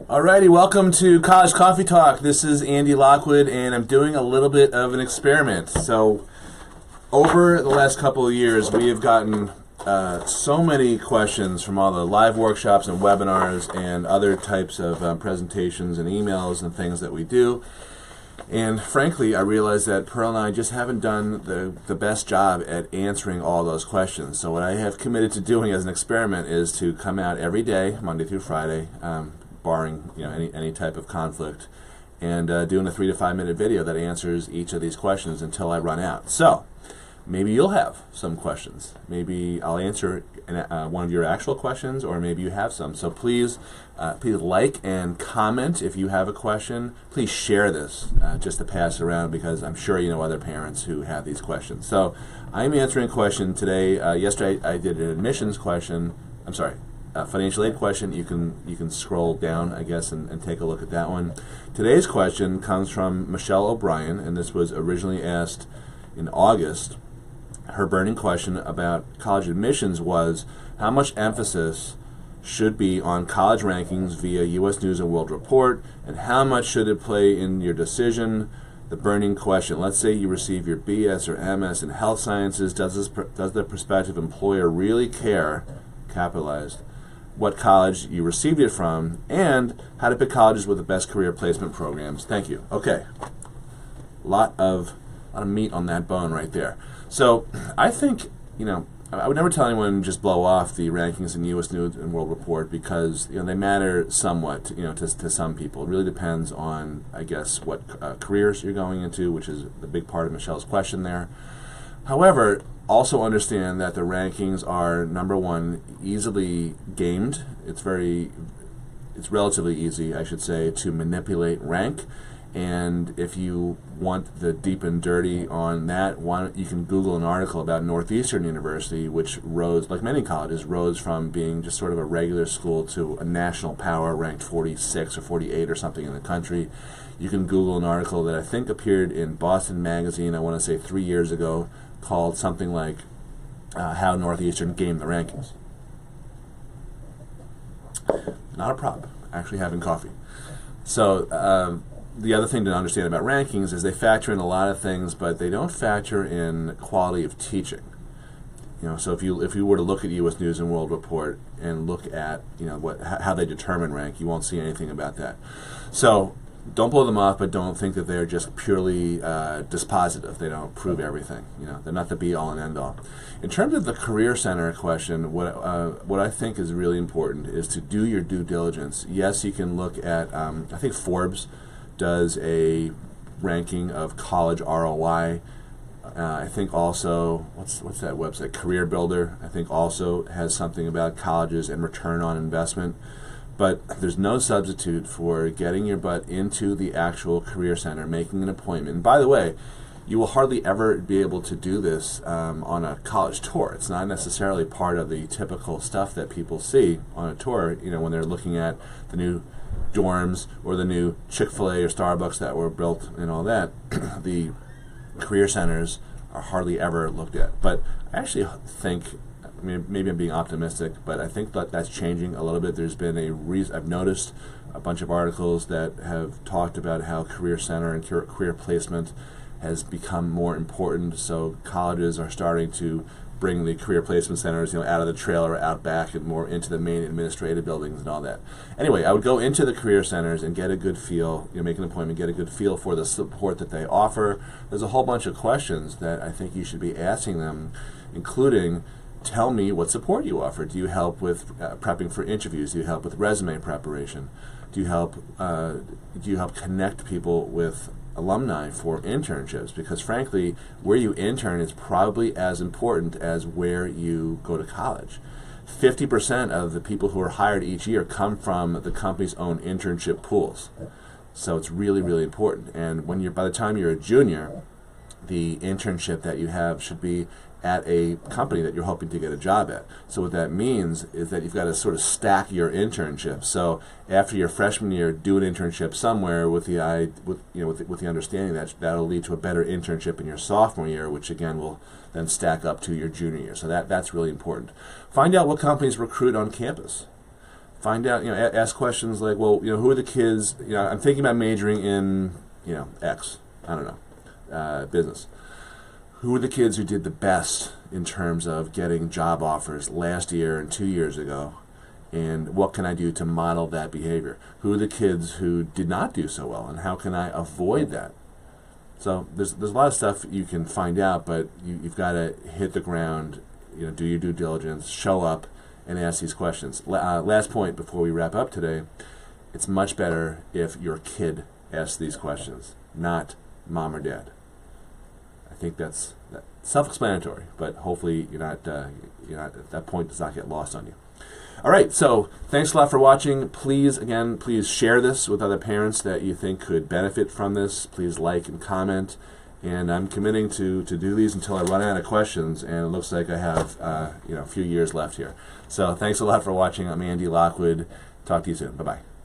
Alrighty, welcome to College Coffee Talk. This is Andy Lockwood, and I'm doing a little bit of an experiment. So, over the last couple of years, we have gotten so many questions from all the live workshops and webinars and other types of presentations and emails and things that we do. And frankly, I realized that Pearl and I just haven't done the best job at answering all those questions. So what I have committed to doing as an experiment is to come out every day, Monday through Friday, barring any type of conflict, and doing a 3 to 5 minute video that answers each of these questions until I run out. So maybe you'll have some questions. Maybe I'll answer one of your actual questions, or maybe you have some. So please like and comment if you have a question. Please share this just to pass around, because I'm sure you know other parents who have these questions. So I'm answering a question today. Yesterday I did an admissions question. I'm sorry. Financial aid question. You can scroll down, I guess, and take a look at that one. Today's question comes from Michelle O'Brien, and this was originally asked in August. Her burning question about college admissions was, how much emphasis should be on college rankings via U.S. News and World Report, and how much should it play in your decision? The burning question. Let's say you receive your BS or MS in health sciences. Does the prospective employer really care, capitalized, what college you received it from, and how to pick colleges with the best career placement programs? Thank you. Okay. A lot of meat on that bone right there. So I think, I would never tell anyone just blow off the rankings in U.S. News and World Report, because they matter somewhat to some people. It really depends on, I guess, what careers you're going into, which is the big part of Michelle's question there. However, also understand that the rankings are, number one, easily gamed. It's relatively easy, I should say, to manipulate rank. And if you want the deep and dirty on that, you can Google an article about Northeastern University, which rose, like many colleges, rose from being just sort of a regular school to a national power, ranked 46 or 48 or something in the country. You can Google an article that I think appeared in Boston Magazine, I want to say 3 years ago, called something like How Northeastern Gamed the Rankings. Not a prop, actually having coffee. So the other thing to understand about rankings is they factor in a lot of things, but they don't factor in quality of teaching. So if you were to look at U.S. News and World Report and look at how they determine rank, you won't see anything about that. So don't blow them off, but don't think that they're just purely dispositive. They don't prove everything. They're not the be-all and end-all. In terms of the Career Center question, what I think is really important is to do your due diligence. Yes, you can look at, I think Forbes does a ranking of college ROI. I think also, what's that website? Career Builder, I think, also has something about colleges and return on investment. But there's no substitute for getting your butt into the actual Career Center, making an appointment. And by the way, you will hardly ever be able to do this on a college tour. It's not necessarily part of the typical stuff that people see on a tour, when they're looking at the new dorms or the new Chick-fil-A or Starbucks that were built and all that. The Career Centers are hardly ever looked at. But I actually think, maybe I'm being optimistic, but I think that that's changing a little bit. There's been I've noticed a bunch of articles that have talked about how Career Center and career placement has become more important. So colleges are starting to bring the career placement centers, out of the trailer, out back, and more into the main administrative buildings and all that. Anyway, I would go into the career centers and get a good feel, make an appointment, get a good feel for the support that they offer. There's a whole bunch of questions that I think you should be asking them, including, tell me what support you offer. Do you help with prepping for interviews? Do you help with resume preparation? Do you help connect people with alumni for internships? Because frankly, where you intern is probably as important as where you go to college. 50% of the people who are hired each year come from the company's own internship pools. So it's really, really important. And by the time you're a junior, the internship that you have should be at a company that you're hoping to get a job at. So what that means is that you've got to sort of stack your internship. So after your freshman year, do an internship somewhere with the understanding that that'll lead to a better internship in your sophomore year, which again will then stack up to your junior year. So that's really important. Find out what companies recruit on campus. find out, ask questions like, well, who are the kids, I'm thinking about majoring in, X, I don't know, business. Who are the kids who did the best in terms of getting job offers last year and 2 years ago? And what can I do to model that behavior? Who are the kids who did not do so well, and how can I avoid that? So there's a lot of stuff you can find out, but you've got to hit the ground, do your due diligence, show up, and ask these questions. Last point before we wrap up today, it's much better if your kid asks these questions, not mom or dad. I think that's self-explanatory, but hopefully you're not that point does not get lost on you. All right, so thanks a lot for watching. Please share this with other parents that you think could benefit from this. Please like and comment. And I'm committing to do these until I run out of questions, and it looks like I have a few years left here. So thanks a lot for watching. I'm Andy Lockwood. Talk to you soon. Bye-bye.